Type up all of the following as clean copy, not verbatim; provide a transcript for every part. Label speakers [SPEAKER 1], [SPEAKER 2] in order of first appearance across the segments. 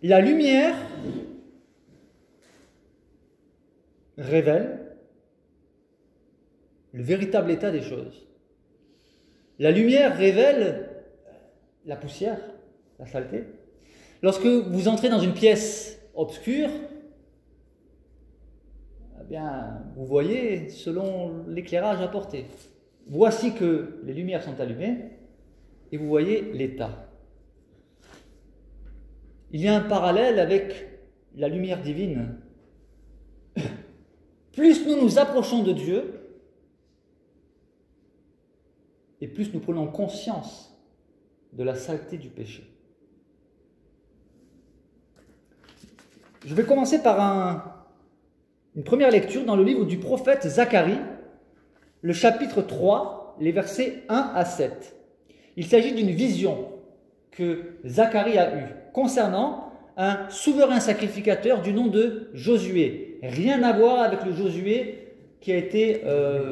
[SPEAKER 1] La lumière révèle le véritable état des choses. La lumière révèle la poussière, la saleté. Lorsque vous entrez dans une pièce obscure, eh bien, vous voyez selon l'éclairage apporté. Voici que les lumières sont allumées et vous voyez l'état. Il y a un parallèle avec la lumière divine. Plus nous nous approchons de Dieu, et plus nous prenons conscience de la saleté du péché. Je vais commencer par une première lecture dans le livre du prophète Zacharie, le chapitre 3, les versets 1 à 7. Il s'agit d'une vision que Zacharie a eue concernant un souverain sacrificateur du nom de Josué. Rien à voir avec le Josué qui a été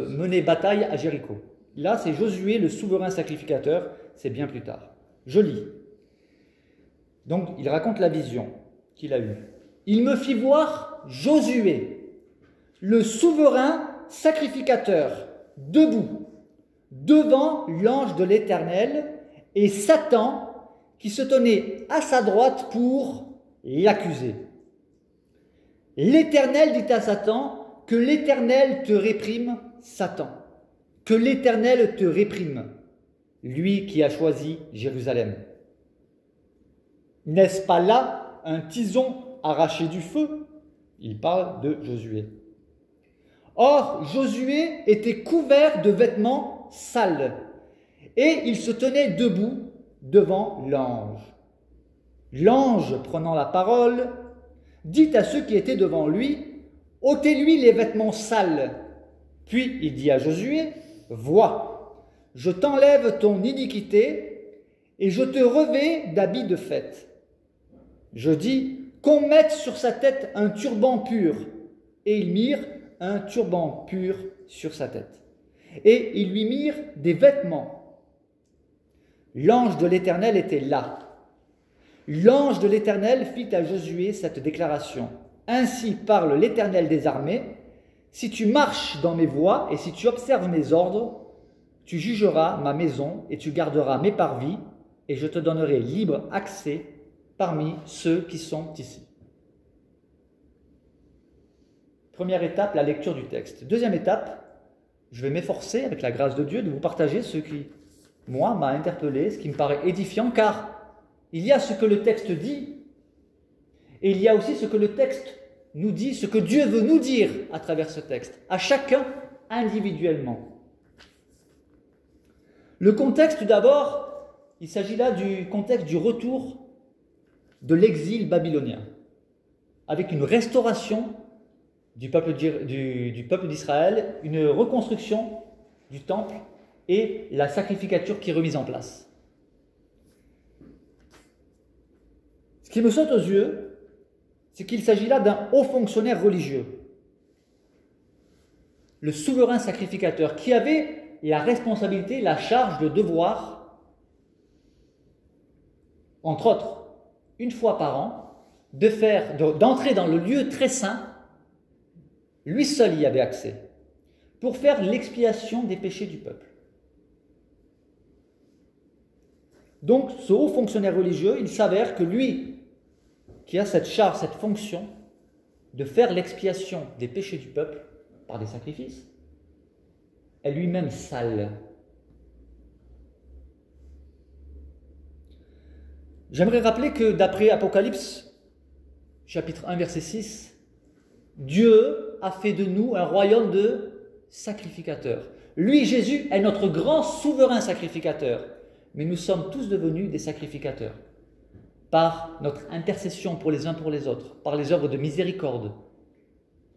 [SPEAKER 1] mené bataille à Jéricho. Là, c'est Josué, le souverain sacrificateur, c'est bien plus tard. Je lis. Donc, il raconte la vision qu'il a eue. Il me fit voir Josué, le souverain sacrificateur, debout, devant l'ange de l'Éternel, et Satan qui se tenait à sa droite pour l'accuser. L'Éternel dit à Satan, que l'Éternel te réprime, Satan. Que l'Éternel te réprime, lui qui a choisi Jérusalem. N'est-ce pas là un tison arraché du feu? Il parle de Josué. Or, Josué était couvert de vêtements sales, et il se tenait debout devant l'ange. L'ange, prenant la parole, dit à ceux qui étaient devant lui, « ôtez-lui les vêtements sales. » Puis il dit à Josué, « Vois, je t'enlève ton iniquité, et je te revêts d'habits de fête. » Je dis, « Qu'on mette sur sa tête un turban pur. » Et ils mirent un turban pur sur sa tête. Et ils lui mirent des vêtements. L'ange de l'Éternel était là. L'ange de l'Éternel fit à Josué cette déclaration. « Ainsi parle l'Éternel des armées, si tu marches dans mes voies et si tu observes mes ordres, tu jugeras ma maison et tu garderas mes parvis, et je te donnerai libre accès parmi ceux qui sont ici. » Première étape, la lecture du texte. Deuxième étape, je vais m'efforcer, avec la grâce de Dieu, de vous partager ce qui, moi, m'a interpellé, ce qui me paraît édifiant, car il y a ce que le texte dit, et il y a aussi ce que le texte nous dit, ce que Dieu veut nous dire à travers ce texte, à chacun individuellement. Le contexte, tout d'abord, il s'agit là du contexte du retour de l'exil babylonien, avec une restauration du peuple d'Israël, une reconstruction du temple et la sacrificature qui est remise en place. Ce qui me saute aux yeux, c'est qu'il s'agit là d'un haut fonctionnaire religieux, le souverain sacrificateur, qui avait la responsabilité, la charge, le devoir, entre autres, une fois par an, d'entrer dans le lieu très saint. Lui seul y avait accès, pour faire l'expiation des péchés du peuple. Donc, ce haut fonctionnaire religieux, il s'avère que lui, qui a cette charge, cette fonction de faire l'expiation des péchés du peuple par des sacrifices, est lui-même sale. J'aimerais rappeler que d'après Apocalypse, chapitre 1, verset 6, Dieu a fait de nous un royaume de sacrificateurs. Lui, Jésus, est notre grand souverain sacrificateur, mais nous sommes tous devenus des sacrificateurs par notre intercession pour les uns pour les autres, par les œuvres de miséricorde,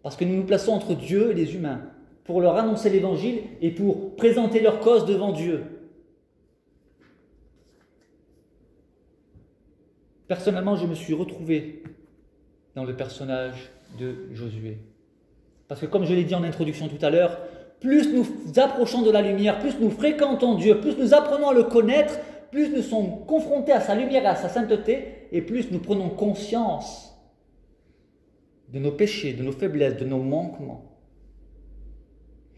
[SPEAKER 1] parce que nous nous plaçons entre Dieu et les humains pour leur annoncer l'évangile et pour présenter leur cause devant Dieu. Personnellement, je me suis retrouvé dans le personnage de Josué. Parce que comme je l'ai dit en introduction tout à l'heure, plus nous approchons de la lumière, plus nous fréquentons Dieu, plus nous apprenons à le connaître, plus nous sommes confrontés à sa lumière et à sa sainteté, et plus nous prenons conscience de nos péchés, de nos faiblesses, de nos manquements.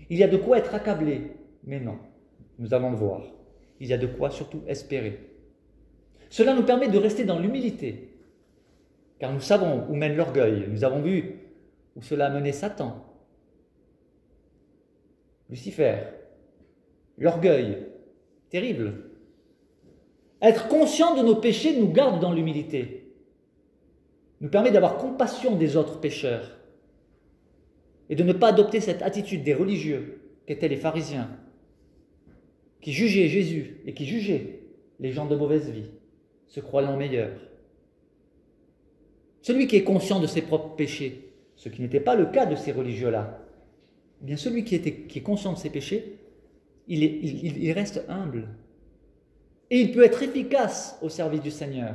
[SPEAKER 1] Il y a de quoi être accablé, mais non, nous allons le voir. Il y a de quoi surtout espérer. Cela nous permet de rester dans l'humilité, car nous savons où mène l'orgueil. Nous avons vu où cela a mené Satan, Lucifer, l'orgueil, terrible. Être conscient de nos péchés nous garde dans l'humilité, nous permet d'avoir compassion des autres pécheurs et de ne pas adopter cette attitude des religieux qu'étaient les pharisiens, qui jugeaient Jésus et qui jugeaient les gens de mauvaise vie, se croyant meilleurs. Celui qui est conscient de ses propres péchés, ce qui n'était pas le cas de ces religieux-là, eh bien celui qui est conscient de ses péchés, il reste humble. Et il peut être efficace au service du Seigneur.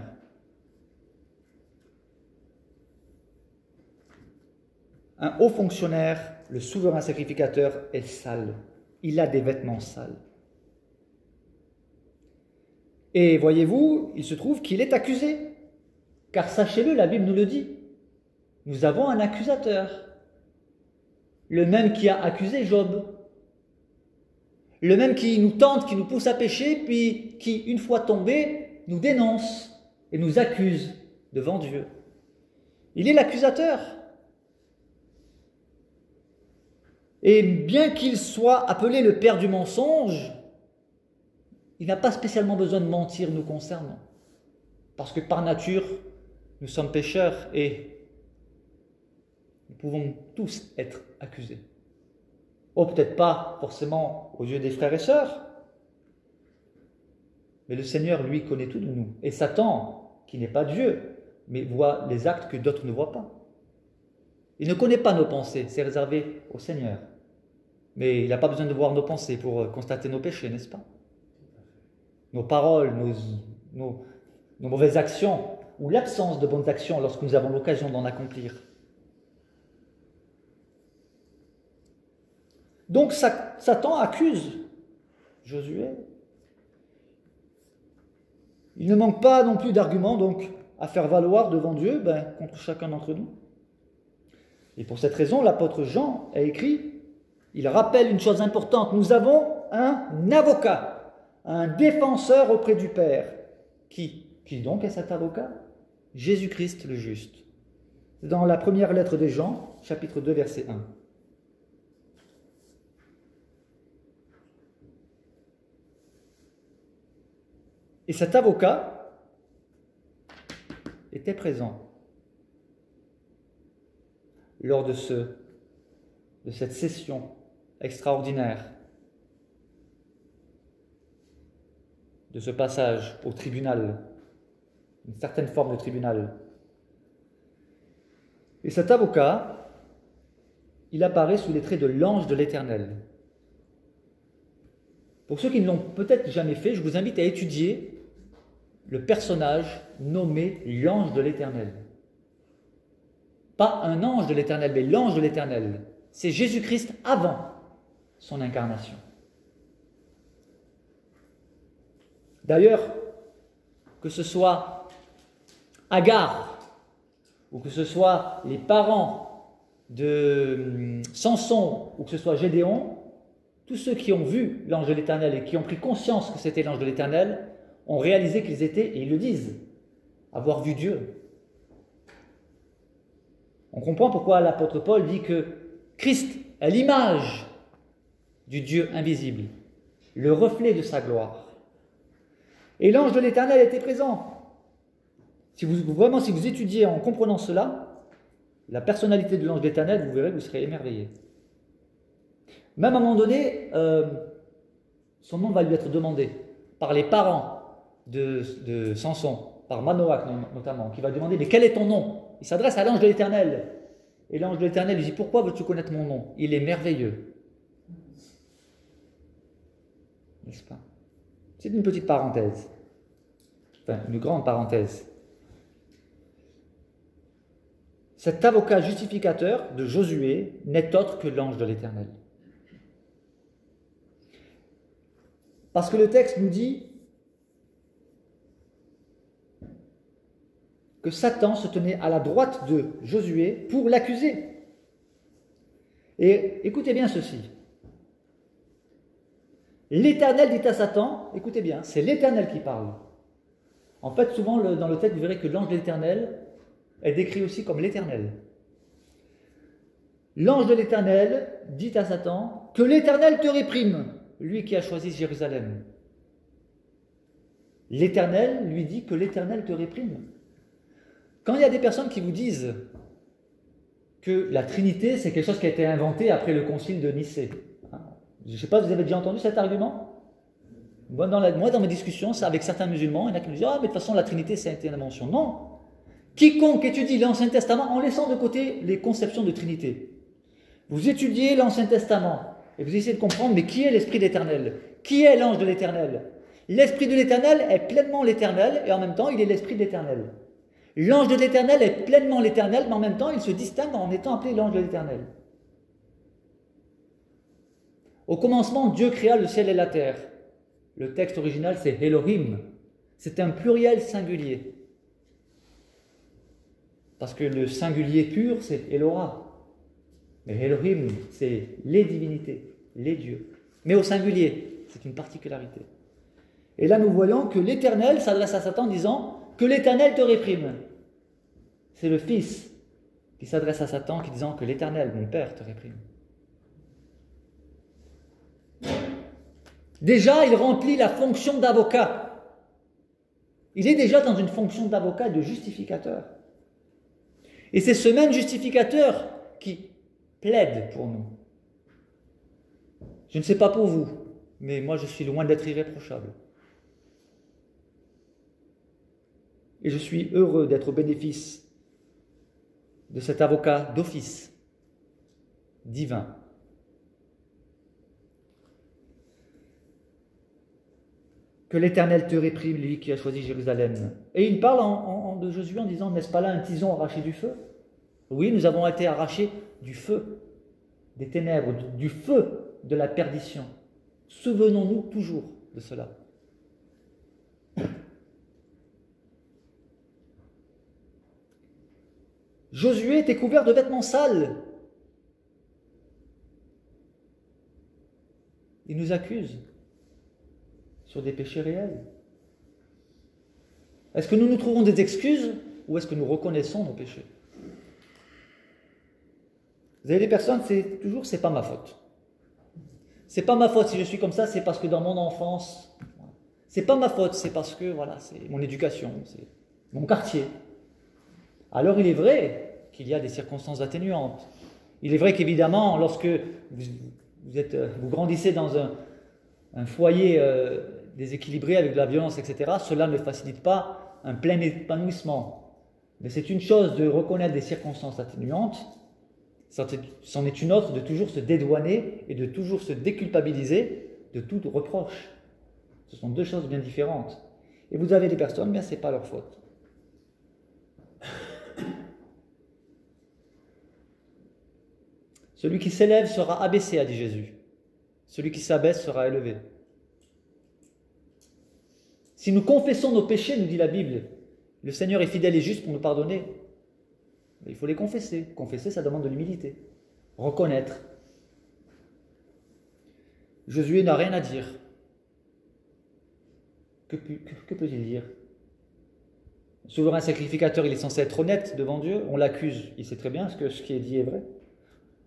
[SPEAKER 1] Un haut fonctionnaire, le souverain sacrificateur, est sale. Il a des vêtements sales. Et voyez-vous, il se trouve qu'il est accusé. Car sachez-le, la Bible nous le dit. Nous avons un accusateur. Le même qui a accusé Job. Le même qui nous tente, qui nous pousse à pécher, puis qui, une fois tombé, nous dénonce et nous accuse devant Dieu. Il est l'accusateur. Et bien qu'il soit appelé le père du mensonge, il n'a pas spécialement besoin de mentir nous concernant. Parce que par nature, nous sommes pécheurs et nous pouvons tous être accusés. Oh, peut-être pas forcément aux yeux des frères et sœurs, mais le Seigneur, lui, connaît tout de nous. Et Satan, qui n'est pas Dieu, mais voit les actes que d'autres ne voient pas. Il ne connaît pas nos pensées, c'est réservé au Seigneur. Mais il n'a pas besoin de voir nos pensées pour constater nos péchés, n'est-ce pas? Nos paroles, nos mauvaises actions, ou l'absence de bonnes actions lorsque nous avons l'occasion d'en accomplir. Donc Satan accuse Josué. Il ne manque pas non plus d'arguments donc à faire valoir devant Dieu contre chacun d'entre nous. Et pour cette raison, l'apôtre Jean a écrit, il rappelle une chose importante, nous avons un avocat, un défenseur auprès du Père. Qui donc est cet avocat? Jésus-Christ le juste. C'est dans la première lettre de Jean, chapitre 2, verset 1. Et cet avocat était présent lors de cette session extraordinaire, de ce passage au tribunal, une certaine forme de tribunal. Et cet avocat, il apparaît sous les traits de l'ange de l'Éternel. Pour ceux qui ne l'ont peut-être jamais fait, je vous invite à étudier le personnage nommé l'ange de l'Éternel. Pas un ange de l'Éternel, mais l'ange de l'Éternel. C'est Jésus-Christ avant son incarnation. D'ailleurs, que ce soit Agar, ou que ce soit les parents de Samson, ou que ce soit Gédéon, tous ceux qui ont vu l'ange de l'Éternel et qui ont pris conscience que c'était l'ange de l'Éternel, ont réalisé qu'ils étaient, et ils le disent, avoir vu Dieu. On comprend pourquoi l'apôtre Paul dit que Christ est l'image du Dieu invisible, le reflet de sa gloire. Et l'ange de l'Éternel était présent. Si vous étudiez en comprenant cela, la personnalité de l'ange de l'Éternel, vous verrez, vous serez émerveillés. Même à un moment donné, son nom va lui être demandé par les parents de Samson, par Manoach notamment, qui va demander « Mais quel est ton nom ?» Il s'adresse à l'ange de l'Éternel. Et l'ange de l'Éternel lui dit « Pourquoi veux-tu connaître mon nom? Il est merveilleux. » N'est-ce pas? C'est une petite parenthèse. Enfin, une grande parenthèse. Cet avocat justificateur de Josué n'est autre que l'ange de l'Éternel. Parce que le texte nous dit que Satan se tenait à la droite de Josué pour l'accuser. Et écoutez bien ceci. L'Éternel dit à Satan, écoutez bien, c'est l'Éternel qui parle. En fait, souvent dans le texte, vous verrez que l'ange de l'Éternel est décrit aussi comme l'Éternel. L'ange de l'Éternel dit à Satan que l'Éternel te réprime, lui qui a choisi Jérusalem. L'Éternel lui dit que l'Éternel te réprime. Quand il y a des personnes qui vous disent que la Trinité, c'est quelque chose qui a été inventé après le concile de Nicée. Je ne sais pas, vous avez déjà entendu cet argument? Moi, dans mes discussions, c'est avec certains musulmans, il y en a qui me disent « Ah, mais de toute façon, la Trinité, c'est une invention. » Non. Quiconque étudie l'Ancien Testament en laissant de côté les conceptions de Trinité. Vous étudiez l'Ancien Testament et vous essayez de comprendre, mais qui est l'Esprit de l'Éternel? Qui est l'ange de l'Éternel? L'Esprit de l'Éternel est pleinement l'Éternel et en même temps, il est l'Esprit de l'Éternel. L'ange de l'Éternel est pleinement l'Éternel, mais en même temps, il se distingue en étant appelé l'ange de l'Éternel. Au commencement, Dieu créa le ciel et la terre. Le texte original, c'est Elohim. C'est un pluriel singulier. Parce que le singulier pur, c'est Elora. Mais Elohim, c'est les divinités, les dieux. Mais au singulier, c'est une particularité. Et là, nous voyons que l'Éternel s'adresse à Satan en disant que l'Éternel te réprime. C'est le Fils qui s'adresse à Satan en disant que l'Éternel, mon Père, te réprime. Déjà, il remplit la fonction d'avocat. Il est déjà dans une fonction d'avocat et de justificateur. Et c'est ce même justificateur qui plaide pour nous. Je ne sais pas pour vous, mais moi je suis loin d'être irréprochable. Et je suis heureux d'être au bénéfice de cet avocat d'office divin. Que l'Éternel te réprime, lui qui a choisi Jérusalem. Et il parle de Josué en disant, n'est-ce pas là un tison arraché du feu? Oui, nous avons été arrachés du feu, des ténèbres, du feu de la perdition. Souvenons-nous toujours de cela. Josué était couvert de vêtements sales. Il nous accuse sur des péchés réels. Est-ce que nous nous trouvons des excuses ou est-ce que nous reconnaissons nos péchés? Vous avez des personnes, c'est pas ma faute. C'est pas ma faute si je suis comme ça, c'est parce que dans mon enfance, c'est pas ma faute, c'est parce que voilà, c'est mon éducation, c'est mon quartier. Alors il est vrai qu'il y a des circonstances atténuantes. Il est vrai qu'évidemment, lorsque vous grandissez dans un foyer déséquilibré avec de la violence, etc., cela ne facilite pas un plein épanouissement. Mais c'est une chose de reconnaître des circonstances atténuantes, c'en est une autre de toujours se dédouaner et de toujours se déculpabiliser de tout reproche. Ce sont deux choses bien différentes. Et vous avez des personnes, bien ce n'est pas leur faute. Celui qui s'élève sera abaissé, a dit Jésus. Celui qui s'abaisse sera élevé. Si nous confessons nos péchés, nous dit la Bible, le Seigneur est fidèle et juste pour nous pardonner. Mais il faut les confesser. Confesser, ça demande de l'humilité. Reconnaître. Josué n'a rien à dire. Que peut-il dire? Le souverain sacrificateur, il est censé être honnête devant Dieu. On l'accuse, il sait très bien que ce qui est dit est vrai.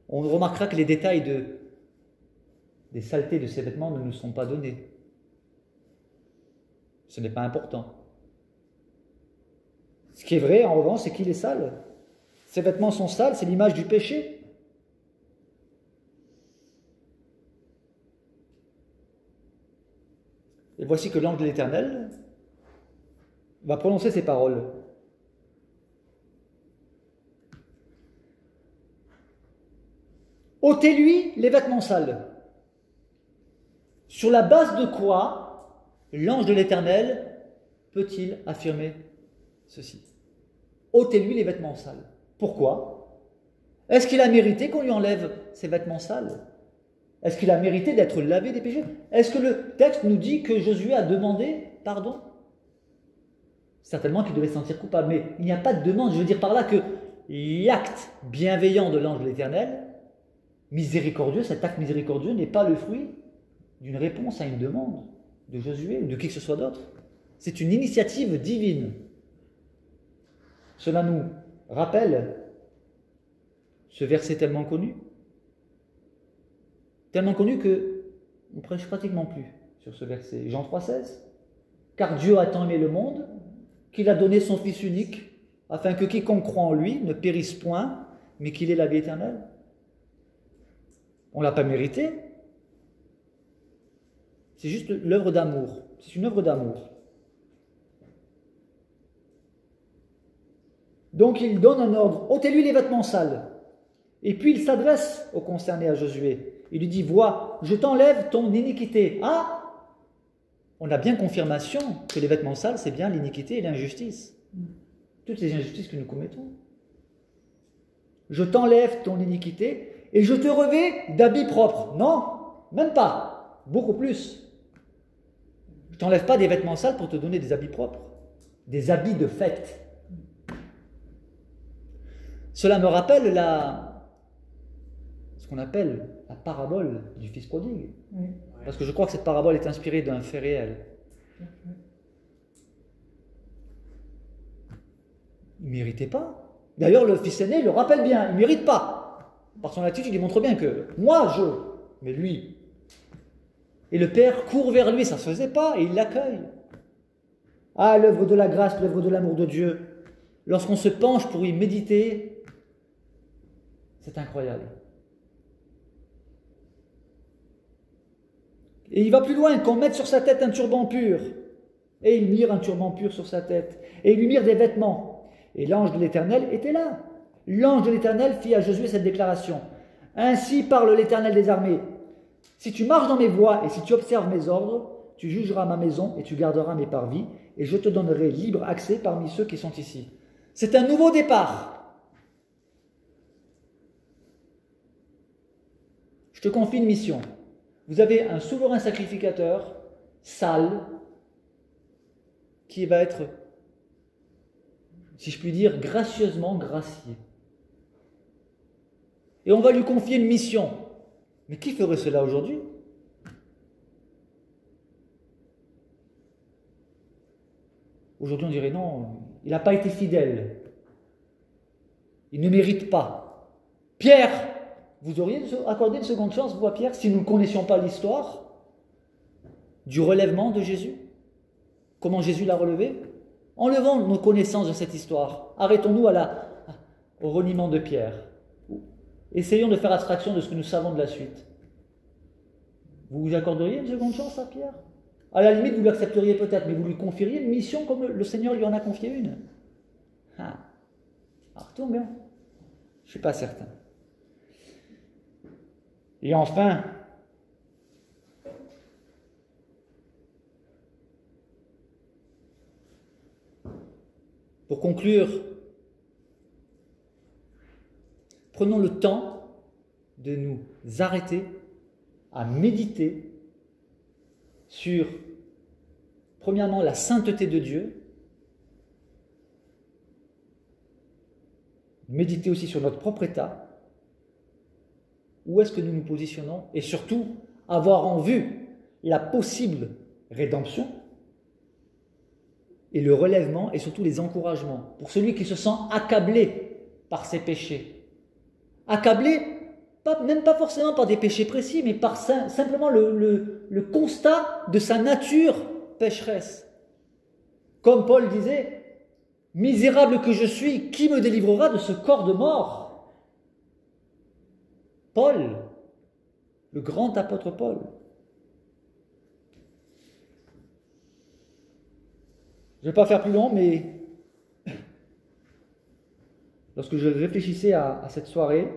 [SPEAKER 1] On remarquera que les détails des saletés de ses vêtements ne nous sont pas donnés. Ce n'est pas important. Ce qui est vrai, en revanche, c'est qu'il est sale. Ses vêtements sont sales, c'est l'image du péché. Et voici que l'ange de l'Éternel va prononcer ces paroles. Ôtez-lui les vêtements sales. Sur la base de quoi l'ange de l'Éternel peut-il affirmer ceci? Ôtez-lui les vêtements sales. Pourquoi? Est-ce qu'il a mérité qu'on lui enlève ses vêtements sales? Est-ce qu'il a mérité d'être lavé des péchés? Est-ce que le texte nous dit que Josué a demandé pardon? Certainement qu'il devait se sentir coupable, mais il n'y a pas de demande. Je veux dire par là que l'acte bienveillant de l'ange de l'Éternel, miséricordieux, cet acte miséricordieux n'est pas le fruit d'une réponse à une demande de Josué ou de qui que ce soit d'autre. C'est une initiative divine. Cela nous rappelle ce verset tellement connu que on prêche pratiquement plus sur ce verset. Jean 3,16. Car Dieu a tant aimé le monde qu'il a donné son Fils unique, afin que quiconque croit en lui ne périsse point, mais qu'il ait la vie éternelle. On ne l'a pas mérité. C'est juste l'œuvre d'amour. C'est une œuvre d'amour. Donc il donne un ordre, ôtez-lui les vêtements sales. Et puis il s'adresse au concerné, à Josué. Il lui dit, vois, je t'enlève ton iniquité. Ah, on a bien confirmation que les vêtements sales, c'est bien l'iniquité et l'injustice. Toutes les injustices que nous commettons. Je t'enlève ton iniquité et je te revêts d'habits propres. Non, même pas. Beaucoup plus. Je ne t'enlève pas des vêtements sales pour te donner des habits propres. Des habits de fête. Cela me rappelle ce qu'on appelle la parabole du fils prodigue. Oui. Parce que je crois que cette parabole est inspirée d'un fait réel. Il ne méritait pas. D'ailleurs, le fils aîné le rappelle bien, il ne mérite pas. Par son attitude, il montre bien que moi, mais lui. Et le père court vers lui, ça ne se faisait pas, et il l'accueille. Ah, l'œuvre de la grâce, l'œuvre de l'amour de Dieu. Lorsqu'on se penche pour y méditer, c'est incroyable. Et il va plus loin, qu'on mette sur sa tête un turban pur. Et ils mirent un turban pur sur sa tête. Et ils lui mirent des vêtements. Et l'ange de l'Éternel était là. L'ange de l'Éternel fit à Josué cette déclaration. Ainsi parle l'Éternel des armées. Si tu marches dans mes voies et si tu observes mes ordres, tu jugeras ma maison et tu garderas mes parvis, et je te donnerai libre accès parmi ceux qui sont ici. C'est un nouveau départ. Je te confie une mission. Vous avez un souverain sacrificateur, sale, qui va être, si je puis dire, gracieusement gracié. Et on va lui confier une mission. Mais qui ferait cela aujourd'hui? Aujourd'hui, on dirait non, il n'a pas été fidèle. Il ne mérite pas. Pierre, vous auriez accordé une seconde chance, vous, à Pierre, si nous ne connaissions pas l'histoire du relèvement de Jésus? Comment Jésus l'a relevé? Enlevons nos connaissances de cette histoire. Arrêtons-nous au reniement de Pierre. Essayons de faire abstraction de ce que nous savons de la suite. Vous vous accorderiez une seconde chance à Pierre? À la limite, vous l'accepteriez peut-être, mais vous lui confieriez une mission comme le Seigneur lui en a confié une. Ah, retourne bien. Je ne suis pas certain. Et enfin, pour conclure, prenons le temps de nous arrêter à méditer sur, premièrement, la sainteté de Dieu, méditer aussi sur notre propre état, où est-ce que nous nous positionnons, et surtout, avoir en vue la possible rédemption, et le relèvement, et surtout les encouragements, pour celui qui se sent accablé par ses péchés. Accablé, même pas forcément par des péchés précis, mais par simplement le constat de sa nature pécheresse. Comme Paul disait, « Misérable que je suis, qui me délivrera de ce corps de mort ?» Paul, le grand apôtre Paul. Je ne vais pas faire plus long, mais lorsque je réfléchissais à cette soirée,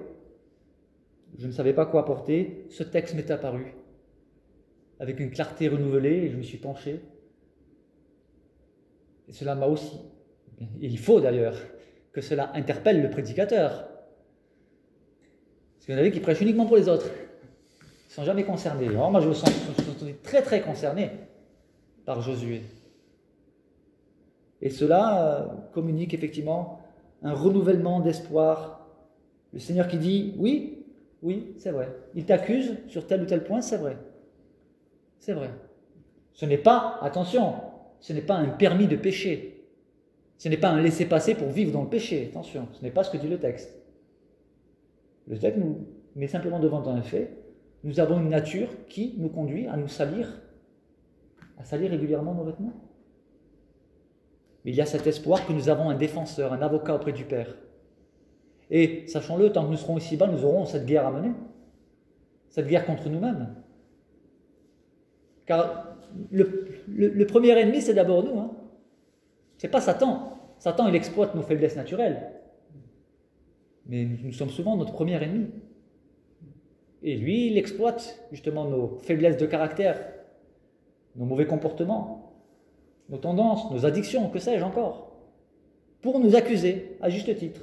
[SPEAKER 1] je ne savais pas quoi apporter, ce texte m'est apparu avec une clarté renouvelée et je me suis penché. Et cela m'a aussi, il faut d'ailleurs, que cela interpelle le prédicateur. Parce qu'il y en avait qui prêchent uniquement pour les autres. Ils ne sont jamais concernés. Alors moi je me sens très très concerné par Josué. Et cela communique effectivement un renouvellement d'espoir. Le Seigneur qui dit, oui, oui, c'est vrai. Il t'accuse sur tel ou tel point, c'est vrai. C'est vrai. Ce n'est pas, attention, ce n'est pas un permis de pécher. Ce n'est pas un laissez-passer pour vivre dans le péché. Attention, ce n'est pas ce que dit le texte. Le texte nous met simplement devant un fait. Nous avons une nature qui nous conduit à nous salir, à salir régulièrement nos vêtements. Mais il y a cet espoir que nous avons un défenseur, un avocat auprès du Père. Et sachons-le, tant que nous serons ici-bas, nous aurons cette guerre à mener. Cette guerre contre nous-mêmes. Car le premier ennemi, c'est d'abord nous. Hein. Ce n'est pas Satan. Satan, il exploite nos faiblesses naturelles. Mais nous sommes souvent notre premier ennemi. Et lui, il exploite justement nos faiblesses de caractère, nos mauvais comportements, nos tendances, nos addictions, que sais-je encore, pour nous accuser à juste titre.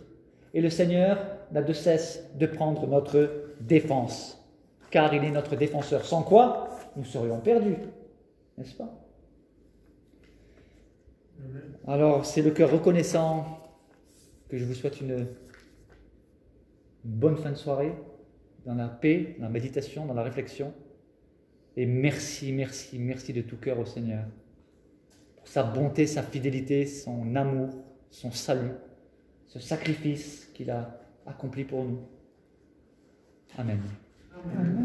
[SPEAKER 1] Et le Seigneur n'a de cesse de prendre notre défense, car il est notre défenseur, sans quoi nous serions perdus, n'est-ce pas? Alors, c'est le cœur reconnaissant que je vous souhaite une bonne fin de soirée, dans la paix, dans la méditation, dans la réflexion. Et merci, merci, merci de tout cœur au Seigneur, pour sa bonté, sa fidélité, son amour, son salut, ce sacrifice qu'il a accompli pour nous. Amen.
[SPEAKER 2] Amen.